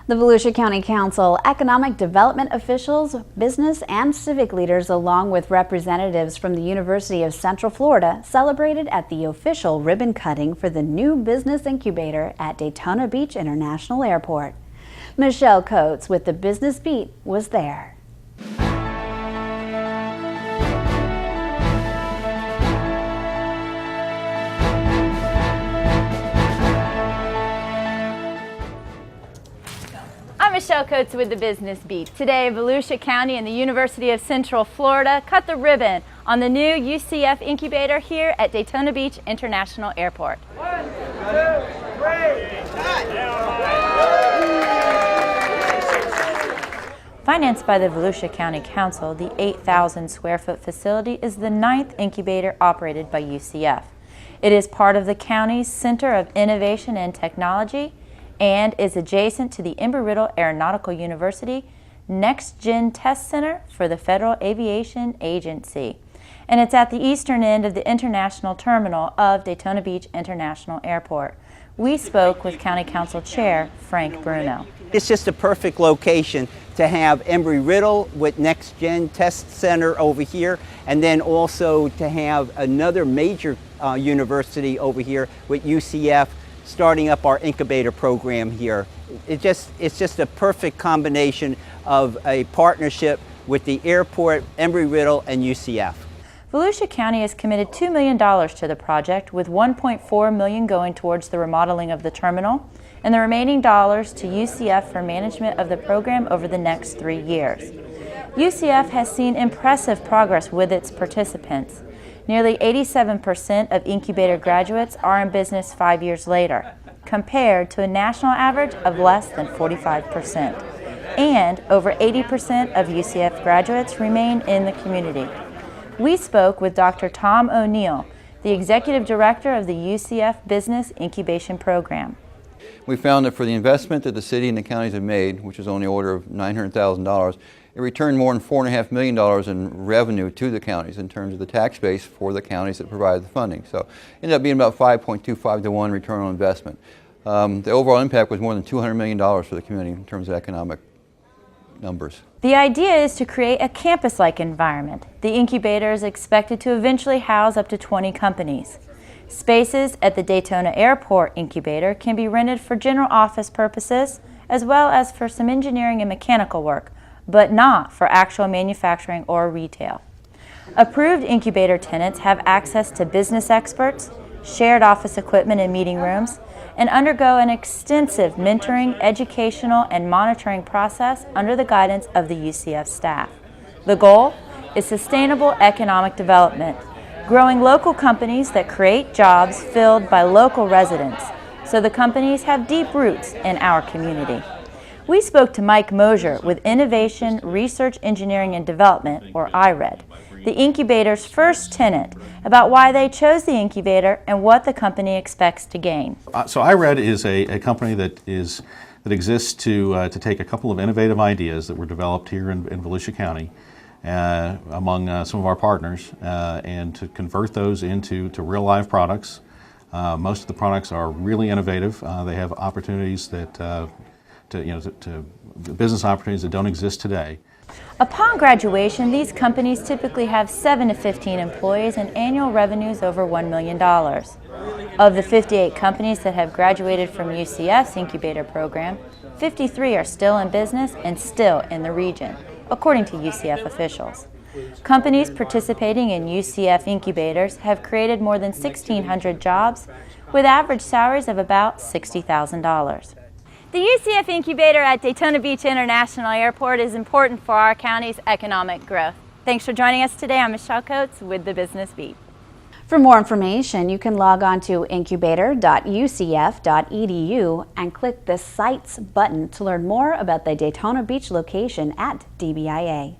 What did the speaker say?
The Volusia County Council, economic development officials, business and civic leaders, along with representatives from the University of Central Florida, celebrated at the official ribbon cutting for the new business incubator at Daytona Beach International Airport. Michelle Coates with the Business Beat was there. I'm Michelle Coates with the Business Beat. Today, Volusia County and the University of Central Florida cut the ribbon on the new UCF Incubator here at Daytona Beach International Airport. 1, 2, 3, Financed by the Volusia County Council, the 8,000 square foot facility is the 9th incubator operated by UCF. It is part of the county's Center of Innovation and Technology and is adjacent to the Embry-Riddle Aeronautical University Next Gen Test Center for the Federal Aviation Agency. And it's at the eastern end of the international terminal of Daytona Beach International Airport. We spoke with County Council Chair Frank Bruno. It's just a perfect location to have Embry-Riddle with Next Gen Test Center over here, and then also to have another major university over here with UCF starting up our incubator program here. It's just a perfect combination of a partnership with the airport, Embry-Riddle, and UCF. Volusia County has committed $2 million to the project, with $1.4 million going towards the remodeling of the terminal and the remaining dollars to UCF for management of the program over the next 3 years. UCF has seen impressive progress with its participants. Nearly 87% of incubator graduates are in business 5 years later, compared to a national average of less than 45%. And over 80% of UCF graduates remain in the community. We spoke with Dr. Tom O'Neill, the Executive Director of the UCF Business Incubation Program. We found that for the investment that the city and the counties have made, which is on the order of $900,000, it returned more than $4.5 million in revenue to the counties in terms of the tax base for the counties that provided the funding. So it ended up being about 5.25 to 1 return on investment. The overall impact was more than $200 million for the community in terms of economic numbers. The idea is to create a campus-like environment. The incubator is expected to eventually house up to 20 companies. Spaces at the Daytona Airport incubator can be rented for general office purposes as well as for some engineering and mechanical work, but not for actual manufacturing or retail. Approved incubator tenants have access to business experts, shared office equipment and meeting rooms, and undergo an extensive mentoring, educational, and monitoring process under the guidance of the UCF staff. The goal is sustainable economic development, growing local companies that create jobs filled by local residents, so the companies have deep roots in our community. We spoke to Mike Mosier with Innovation, Research, Engineering, and Development, or IRED, the incubator's first tenant, about why they chose the incubator and what the company expects to gain. So IRED is a company that exists to take a couple of innovative ideas that were developed here in Volusia County among some of our partners and to convert those into real live products. Most of the products are really innovative. They have opportunities that to business opportunities that don't exist today. Upon graduation, these companies typically have 7 to 15 employees and annual revenues over $1 million. Of the 58 companies that have graduated from UCF's incubator program, 53 are still in business and still in the region, according to UCF officials. Companies participating in UCF incubators have created more than 1,600 jobs with average salaries of about $60,000. The UCF Incubator at Daytona Beach International Airport is important for our county's economic growth. Thanks for joining us today. I'm Michelle Coates with the Business Beat. For more information, you can log on to incubator.ucf.edu and click the Sites button to learn more about the Daytona Beach location at DBIA.